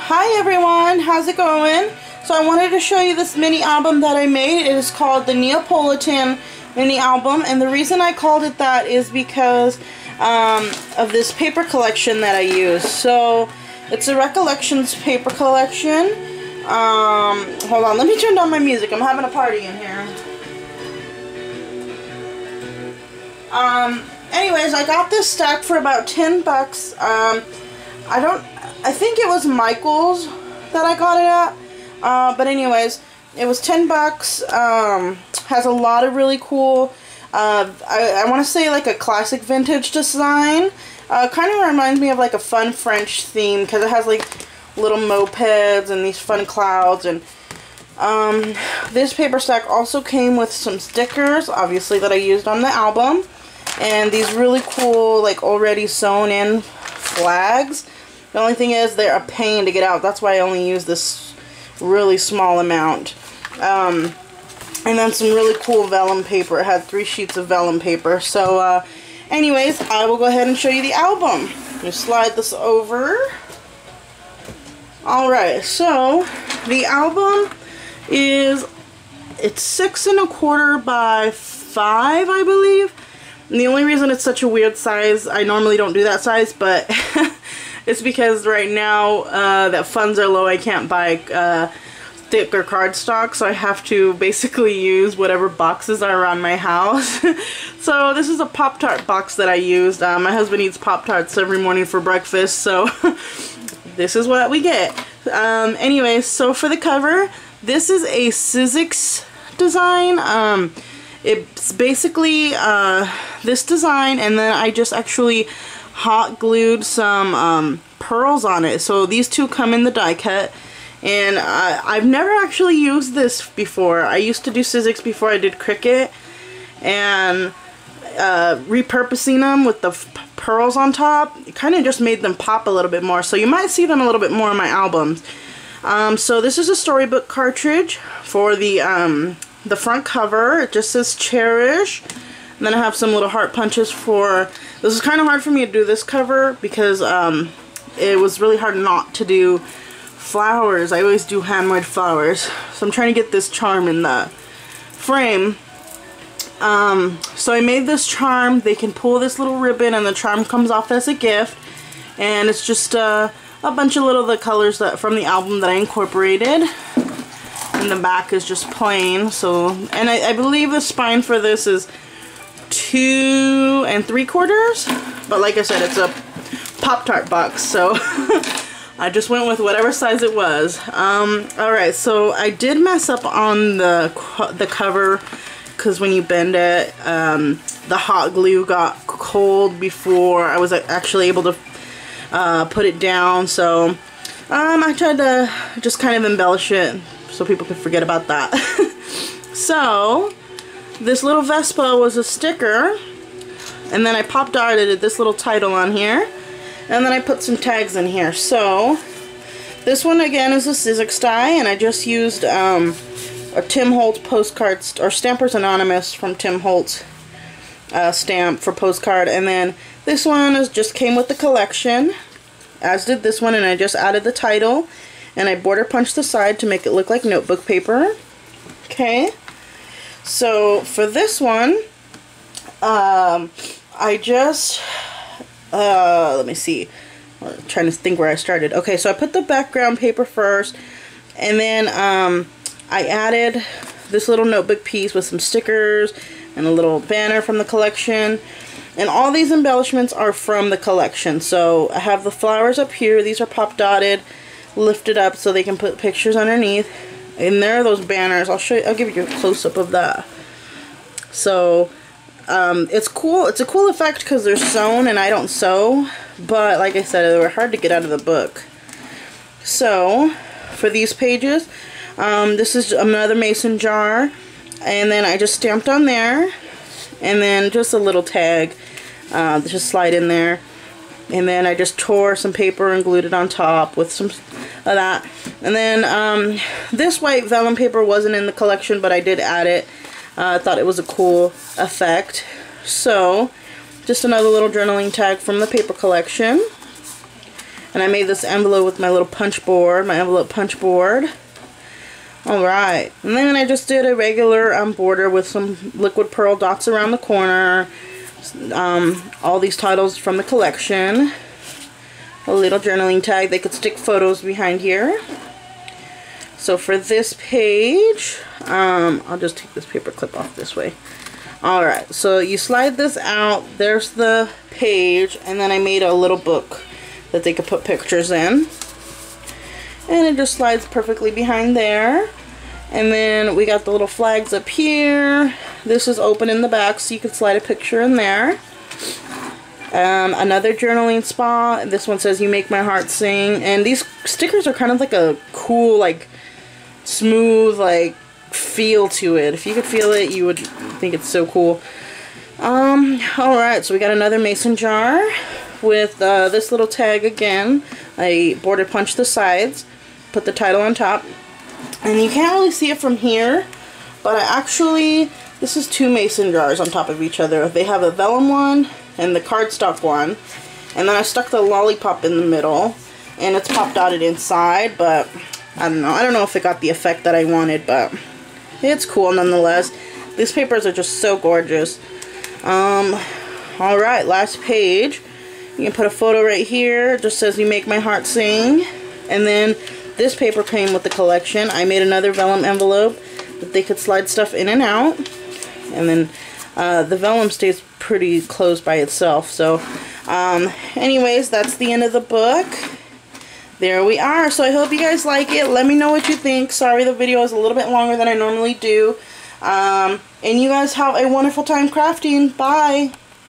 Hi everyone, how's it going? So I wanted to show you this mini album that I made. It is called the Neapolitan mini album, and the reason I called it that is because of this paper collection that I use. So it's a recollections paper collection. Hold on, let me turn down my music. I'm having a party in here. Anyways, I got this stack for about 10 bucks. I think it was Michael's that I got it at. But anyways, it was 10 bucks. Has a lot of really cool, I want to say like a classic vintage design. Kind of reminds me of like a fun French theme because it has like little mopeds and these fun clouds. And this paper stack also came with some stickers, obviously, that I used on the album. And these really cool, like already sewn in flags. The only thing is they're a pain to get out. That's why I only use this really small amount. And then some really cool vellum paper. It had 3 sheets of vellum paper. So anyways, I will go ahead and show you the album. Just slide this over. Alright, so the album it's 6 1/4 by 5, I believe. And the only reason it's such a weird size, I normally don't do that size, but it's because right now that funds are low. I can't buy thicker cardstock, so I have to basically use whatever boxes are around my house. So this is a Pop-Tart box that I used. My husband eats Pop-Tarts every morning for breakfast, so this is what we get. Anyways, so for the cover, this is a Sizzix design. It's basically this design, and then I just actually hot glued some pearls on it. So these two come in the die cut, and I've never actually used this before. I used to do Sizzix before I did Cricut, and repurposing them with the pearls on top, it kind of just made them pop a little bit more. So you might see them a little bit more in my albums. So this is a storybook cartridge for the front cover. It just says Cherish. And then I have some little heart punches for... This is kind of hard for me to do this cover because it was really hard not to do flowers. I always do handmade flowers. So I'm trying to get this charm in the frame. So I made this charm. They can pull this little ribbon and the charm comes off as a gift. And it's just a bunch of the colors from the album that I incorporated. And the back is just plain. So, and I believe the spine for this is 2 3/4, but like I said, it's a Pop-Tart box, so I just went with whatever size it was. Alright, so I did mess up on the cover because when you bend it, the hot glue got cold before I was actually able to put it down. So I tried to just kind of embellish it so people could forget about that. So this little Vespa was a sticker, and then I Pop-Darted this little title on here, and then I put some tags in here. So this one again is a Sizzix die, and I just used a Tim Holtz postcard, or Stampers Anonymous from Tim Holtz stamp for postcard. And then this one just came with the collection, as did this one, and I just added the title, and I border punched the side to make it look like notebook paper. Okay. So for this one, I just, let me see, I'm trying to think where I started. Okay, so I put the background paper first, and then I added this little notebook piece with some stickers and a little banner from the collection. And all these embellishments are from the collection. So I have the flowers up here. These are Pop-Dotted, lifted up so they can put pictures underneath. And there are those banners. I'll give you a close-up of that. So it's cool. It's a cool effect because they're sewn and I don't sew. But like I said, they were hard to get out of the book. So for these pages, this is another mason jar. And then I just stamped on there. And then just a little tag. Just slide in there. And then I just tore some paper and glued it on top with some of that. And then this white vellum paper wasn't in the collection, but I did add it. I thought it was a cool effect. So just another little journaling tag from the paper collection. And I made this envelope with my little punch board, my envelope punch board. Alright, and then I just did a regular border with some liquid pearl dots around the corner. All these titles from the collection. A little journaling tag. They could stick photos behind here. So for this page, I'll just take this paper clip off this way. Alright, so you slide this out. There's the page, and then I made a little book that they could put pictures in. And it just slides perfectly behind there. And then we got the little flags up here. This is open in the back, so you can slide a picture in there. Another journaling spot. This one says, "You make my heart sing." And these stickers are kind of like a cool, like, smooth, like, feel to it. If you could feel it, you would think it's so cool. Alright, so we got another mason jar with this little tag again. I border punched the sides, put the title on top. And you can't really see it from here, but this is two mason jars on top of each other. They have a vellum one and the cardstock one. And then I stuck the lollipop in the middle, and it's pop dotted inside, but I don't know. I don't know if it got the effect that I wanted, but it's cool nonetheless. These papers are just so gorgeous. Alright, last page. You can put a photo right here. It just says, "You make my heart sing." And then this paper came with the collection. I made another vellum envelope that they could slide stuff in and out. And then the vellum stays pretty close by itself. So anyways, that's the end of the book. There we are. So I hope you guys like it. Let me know what you think. Sorry the video is a little bit longer than I normally do. And you guys have a wonderful time crafting. Bye.